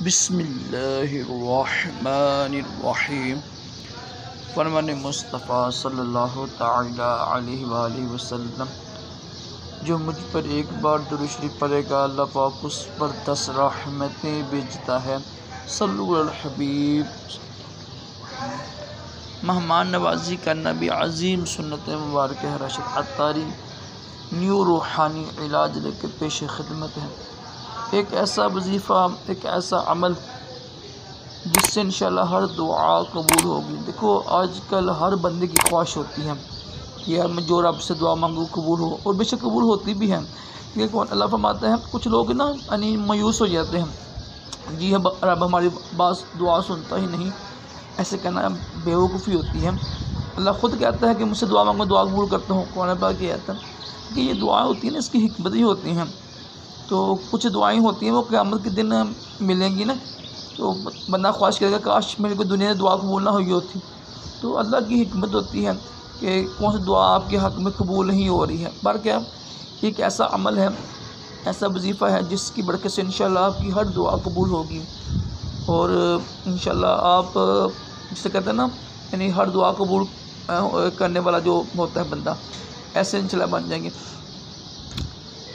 بسم اللہ الرحمن الرحیم۔ فرمان مصطفیٰ صلی اللہ تعالی علیہ وآلہ وسلم، جو مجھ پر ایک بار درود شریف پڑھے گا اللہ پاک اس پر 10 رحمتیں بھیجتا ہے۔ صلو علی الحبیب۔ مہمان نوازی کرنا بھی عظیم سنت مبارک ہے۔ راشد عطاری نیو روحانی علاج لے کے پیش خدمت ہے۔ ایک ایسا وظیفہ، ایک ایسا عمل جس سے انشاءاللہ ہر دعا قبول ہوگی۔ دیکھو آج کل ہر بندے کی خواہش ہوتی ہے کہ یار میں جو رب سے دعا مانگوں قبول ہو، اور بے شک قبول ہوتی بھی ہے۔ لیکن اللہ فرماتا ہے کچھ لوگ نا مایوس ہو جاتے ہیں، جی رب ہماری بات دعا سنتا ہی نہیں، ایسے کہنا بیوقوفی ہوتی ہے۔ اللہ خود کہتا ہے کہ مجھ سے دعا مانگو دعا قبول کرتا ہوں۔ قرآن پاک یہ کہتا ہے کہ یہ دعائیں ہوتی ہیں نا، اس کی حکمت ہی ہوتی ہیں۔ تو کچھ دعائیں ہوتی ہیں وہ قیامت کے دن ملیں گی نا، تو بندہ خواہش کرے گا کاش میرے کو دنیا میں دعا قبول نہ ہوئی ہوتی۔ تو اللہ کی حکمت ہوتی ہے کہ کون سی دعا آپ کے حق میں قبول نہیں ہو رہی ہے۔ پر کیا ایک ایسا عمل ہے، ایسا وظیفہ ہے جس کی برکت سے انشاءاللہ آپ کی ہر دعا قبول ہوگی، اور انشاءاللہ آپ جسے کہتے ہیں نا ہر دعا قبول کرنے والا جو ہوتا ہے بندہ، ایسے انشاءاللہ بن جائیں گے۔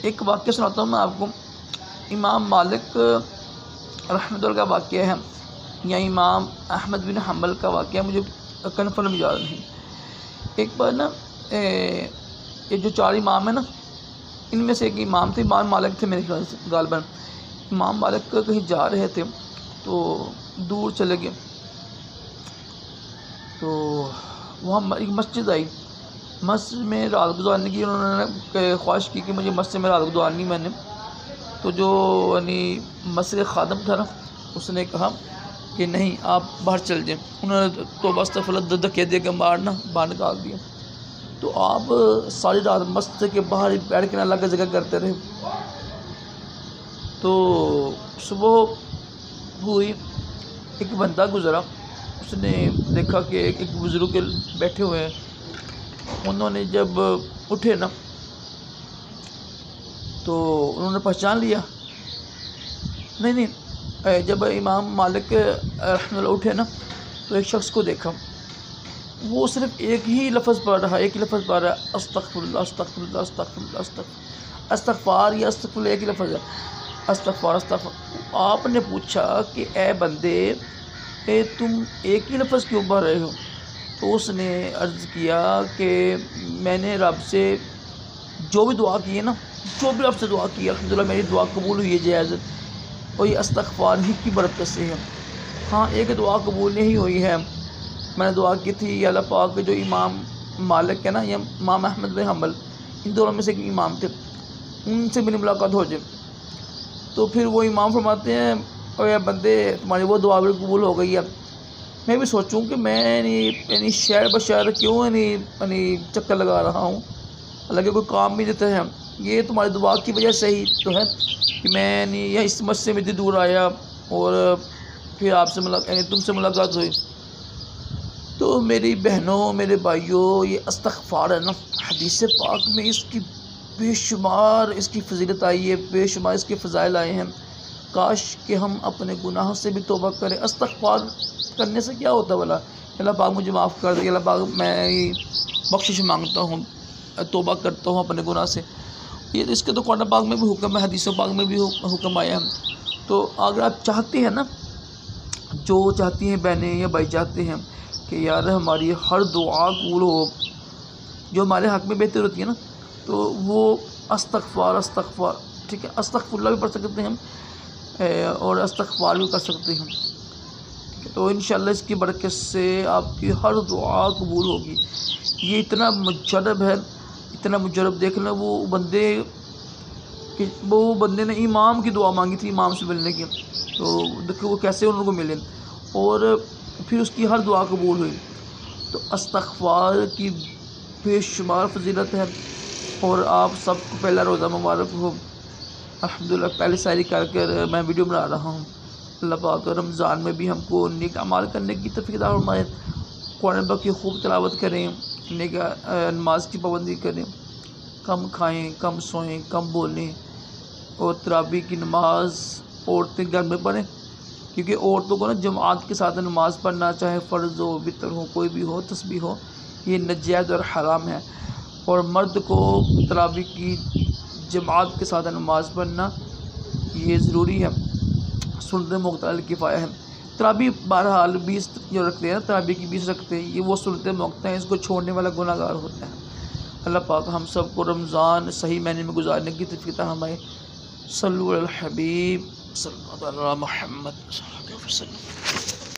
ایک واقعہ سناتا ہوں میں آپ کو۔ امام مالک رحمۃ اللہ کا واقعہ ہے یا امام احمد بن حنبل کا واقعہ، مجھے کنفرم یاد نہیں۔ ایک بار نا یہ جو 4 امام ہیں نا، ان میں سے ایک امام تھے، امام مالک تھے میرے خیال سے غالباً۔ امام مالک کہیں جا رہے تھے تو دور چلے گئے، تو وہاں ایک مسجد آئی۔ مسجد میں رات گزارنے کی انہوں نے خواہش کی کہ مجھے مسجد میں رات گزارنی میں نے۔ تو جو مسجد خادم تھا نا، اس نے کہا کہ نہیں آپ باہر چل جائیں۔ انہوں نے توبہ استغفر اللہ دھکے دے کے مارنا باہر نکال دیا۔ تو آپ ساری رات مسجد کے باہر ہی بیٹھ کے اللہ کا ذکر کرتے رہے۔ تو صبح ہوئی، ایک بندہ گزرا، اس نے دیکھا کہ ایک بزرگ بیٹھے ہوئے ہیں۔ انہوں نے جب اٹھے نا تو انہوں نے پہچان لیا، نہیں جب امام مالک رحمۃ اللہ اٹھے نا تو ایک شخص کو دیکھا، وہ صرف ایک ہی لفظ پڑھ رہا ہے، ایک ہی لفظ پڑھ رہا ہے، استغفر اللہ استغفر اللہ استغفر اللہ استغفار یا استغفر اللہ، ایک ہی لفظ ہے، استغفار استغفر۔ آپ نے پوچھا کہ اے بندے تم ایک ہی لفظ کیوں پڑھ رہے ہو؟ تو اس نے عرض کیا کہ میں نے رب سے جو بھی دعا کی ہے نا، جو بھی رب سے دعا کی ہے الحمدللہ میری دعا قبول ہوئی ہے جائز، اور یہ استغفار ہی کی برکت سے ہے۔ ہاں ایک دعا قبول نہیں ہوئی ہے، میں نے دعا کی تھی یا اللہ پاک جو امام مالک ہے نا یا امام احمد بن حنبل، ان دونوں میں سے ایک امام تھے، ان سے میری ملاقات ہو جائے۔ تو پھر وہ امام فرماتے ہیں اے بندے تمہاری وہ دعا بھی قبول ہو گئی ہے۔ میں بھی سوچوں کہ میں شہر بشہر کیوں چکر لگا رہا ہوں، حالانکہ کوئی کام بھی دیتا ہے۔ یہ تمہاری دعا کی وجہ سے ہی تو ہے کہ میں اس مسجد سے اتنی دور آیا اور پھر آپ سے تم سے ملاقات ہوئی۔ تو میری بہنوں میرے بھائیوں، یہ استغفار ہے نا، حدیث پاک میں اس کی بے شمار اس کی فضیلت آئی ہے، بے شمار اس کے فضائل آئے ہیں۔ کاش کہ ہم اپنے گناہوں سے بھی توبہ کریں۔ استغفار کرنے سے کیا ہوتا ہے بھلا؟ اللہ پاک مجھے معاف کر دے، اللہ پاک میں بخشش مانگتا ہوں، توبہ کرتا ہوں اپنے گناہ سے۔ یہ اس کے تو قرآن پاک میں بھی حکم ہے، حدیث پاک میں بھی حکم آیا ہے۔ تو اگر آپ چاہتے ہیں نا، جو چاہتی ہیں بہنیں یا بھائی چاہتے ہیں کہ یار ہماری ہر دعا قبول ہو، جو ہمارے حق میں بہتر ہوتی ہے نا، تو وہ استغفار ٹھیک ہے، استغفر اللہ بھی پڑھ سکتے ہیں ہم، اور استغفار بھی کر سکتے ہیں۔ تو انشاءاللہ اس کی برکت سے آپ کی ہر دعا قبول ہوگی۔ یہ اتنا مجرب ہے، اتنا مجرب۔ دیکھنا وہ بندے نے امام کی دعا مانگی تھی، امام سے ملنے کی، تو دیکھو وہ کیسے ان کو ملے، اور پھر اس کی ہر دعا قبول ہوئی۔ تو استغفار کی بے شمار فضیلت ہے، اور آپ سب کو پہلا روزہ مبارک ہو۔ الحمدللہ پہلے ساری کر میں ویڈیو بنا رہا ہوں۔ اللہ پاک رمضان میں بھی ہم کو نیک اعمال کرنے کی توفیق عطا فرمائے، قرآن پاک کی خوب تلاوت کریں، نیک نماز کی پابندی کریں، کم کھائیں، کم سوئیں، کم بولیں، اور تراویح کی نماز عورتیں گھر میں پڑھیں، کیونکہ عورتوں کو نا جماعت کے ساتھ نماز پڑھنا، چاہے فرض ہو، وتر ہو، کوئی بھی ہو، تسبیح ہو، یہ ناجائز اور حرام ہے، اور مرد کو تراویح کی جماعت کے ساتھ نماز پڑھنا یہ ضروری ہے، سنت موقوتہ الکفایہ ہے۔ تراویح بہرحال 20 جو رکھتے ہیں نا، تراویح کی 20 رکھتے ہیں، یہ وہ سنت موقوتہ ہیں، اس کو چھوڑنے والا گناہ گار ہوتا ہے۔ اللہ پاک ہم سب کو رمضان صحیح معنی میں گزارنے کی توفیق عطا فرمائے۔ صلو علی الحبیب صلی اللہ علیہ محمد صلی اللہ علیہ وسلم۔